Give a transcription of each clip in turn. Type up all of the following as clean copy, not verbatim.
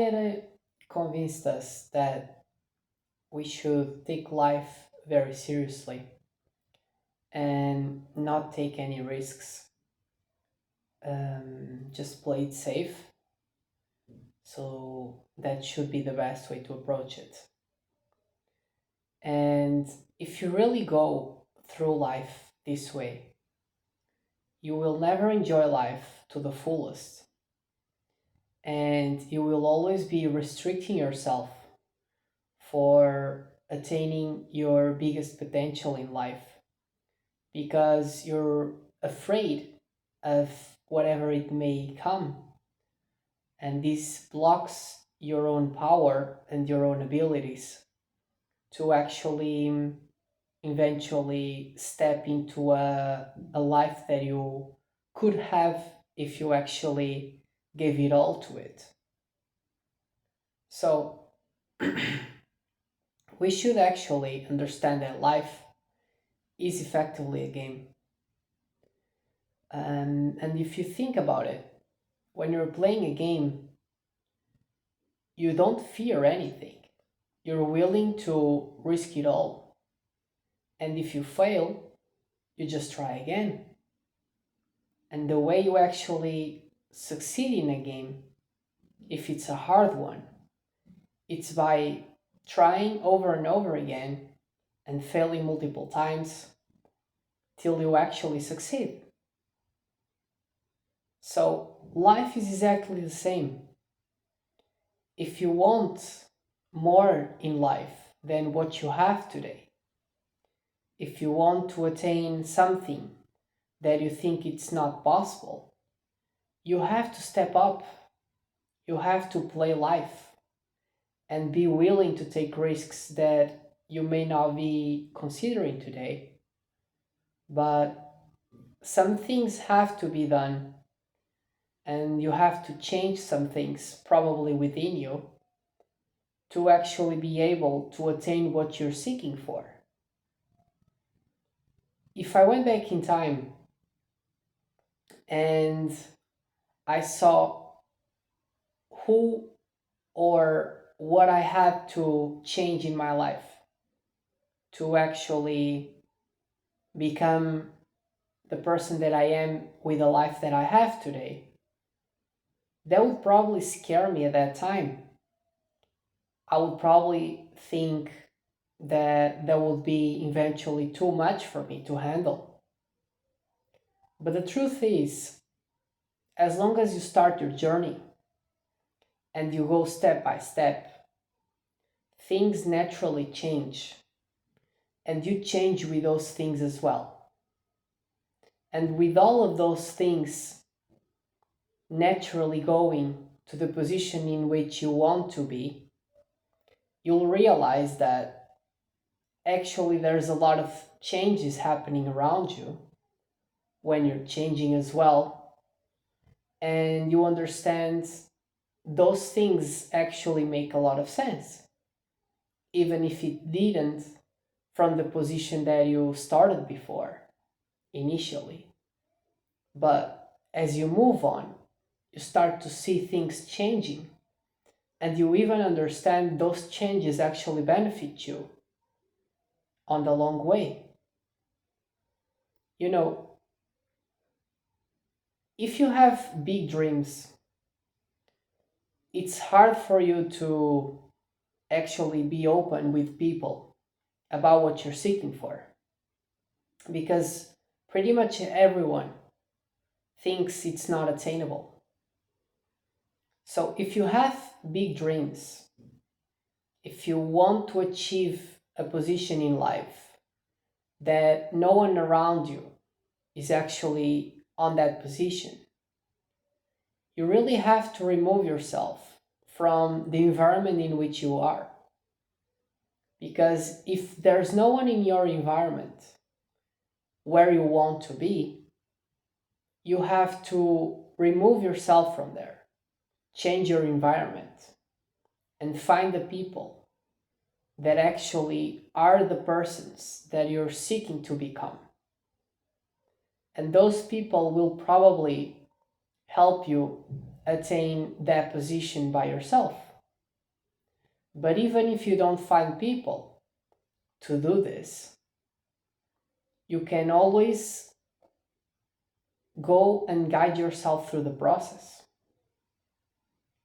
It convinced us that we should take life very seriously and not take any risks. Just play it safe. So that should be the best way to approach it. And if you really go through life this way, you will never enjoy life to the fullest. And you will always be restricting yourself for attaining your biggest potential in life because you're afraid of whatever it may come. And this blocks your own power and your own abilities to actually eventually step into a life that you could have if you actually gave it all to it. So we should actually understand that life is effectively a game. And if you think about it, when you're playing a game, you don't fear anything. You're willing to risk it all. And if you fail, you just try again. And the way you actually succeed in a game, if it's a hard one, it's by trying over and over again and failing multiple times till you actually succeed. So life is exactly the same. If you want more in life than what you have today, if you want to attain something that you think it's not possible, you have to step up. You have to play life and be willing to take risks that you may not be considering today. But some things have to be done, and you have to change some things probably within you to actually be able to attain what you're seeking for. If I went back in time and I saw who or what I had to change in my life to actually become the person that I am with the life that I have today, that would probably scare me at that time. I would probably think that would be eventually too much for me to handle. But the truth is, as long as you start your journey and you go step by step, things naturally change and you change with those things as well. And with all of those things naturally going to the position in which you want to be, you'll realize that actually there's a lot of changes happening around you when you're changing as well. And you understand those things actually make a lot of sense, even if it didn't from the position that you started before initially. But as you move on, you start to see things changing, and you even understand those changes actually benefit you on the long way. You know, if you have big dreams, it's hard for you to actually be open with people about what you're seeking for because pretty much everyone thinks it's not attainable. So if you have big dreams, if you want to achieve a position in life that no one around you is actually on that position, you really have to remove yourself from the environment in which you are. Because if there's no one in your environment where you want to be, you have to remove yourself from there, change your environment, and find the people that actually are the persons that you're seeking to become. And those people will probably help you attain that position by yourself. But even if you don't find people to do this, you can always go and guide yourself through the process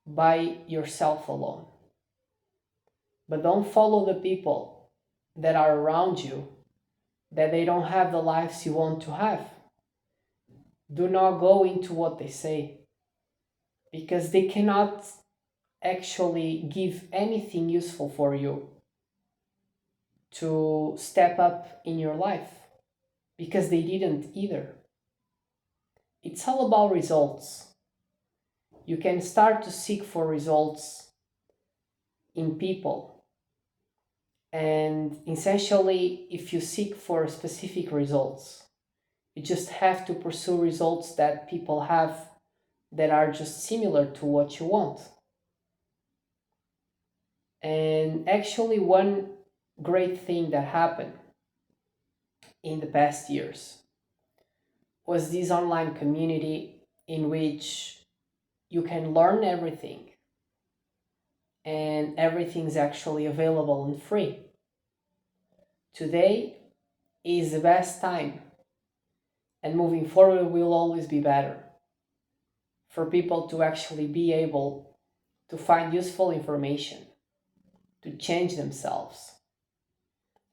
by yourself alone. But don't follow the people that are around you that they don't have the lives you want to have. Do not go into what they say because they cannot actually give anything useful for you to step up in your life because they didn't either. It's all about results. You can start to seek for results in people. And essentially, if you seek for specific results, you just have to pursue results that people have that are just similar to what you want. And actually, one great thing that happened in the past years was this online community in which you can learn everything and everything's actually available and free. Today is the best time, and moving forward will always be better for people to actually be able to find useful information, to change themselves,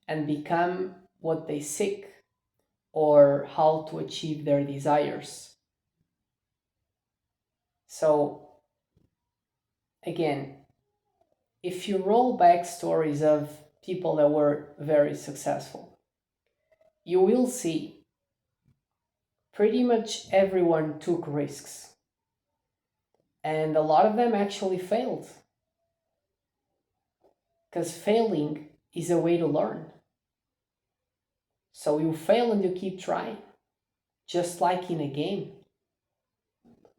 and become what they seek or how to achieve their desires. So, again, if you roll back stories of people that were very successful, you will see pretty much everyone took risks, and a lot of them actually failed because failing is a way to learn. So you fail and you keep trying, just like in a game.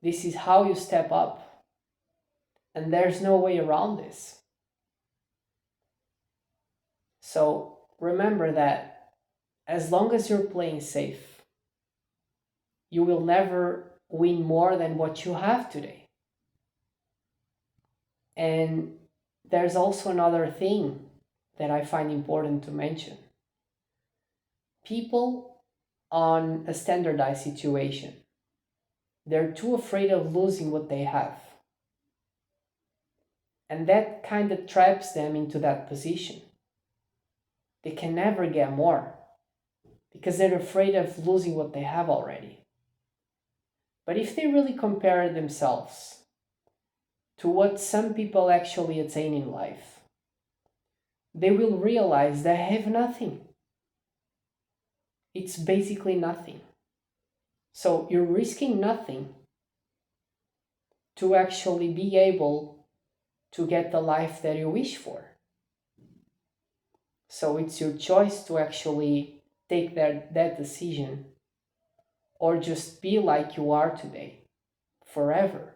This is how you step up, and there's no way around this. So remember that as long as you're playing safe, you will never win more than what you have today. And there's also another thing that I find important to mention. People on a standardized situation, they're too afraid of losing what they have. And that kind of traps them into that position. They can never get more because they're afraid of losing what they have already. But if they really compare themselves to what some people actually attain in life, they will realize they have nothing. It's basically nothing. So you're risking nothing to actually be able to get the life that you wish for. So it's your choice to actually take that decision or just be like you are today forever.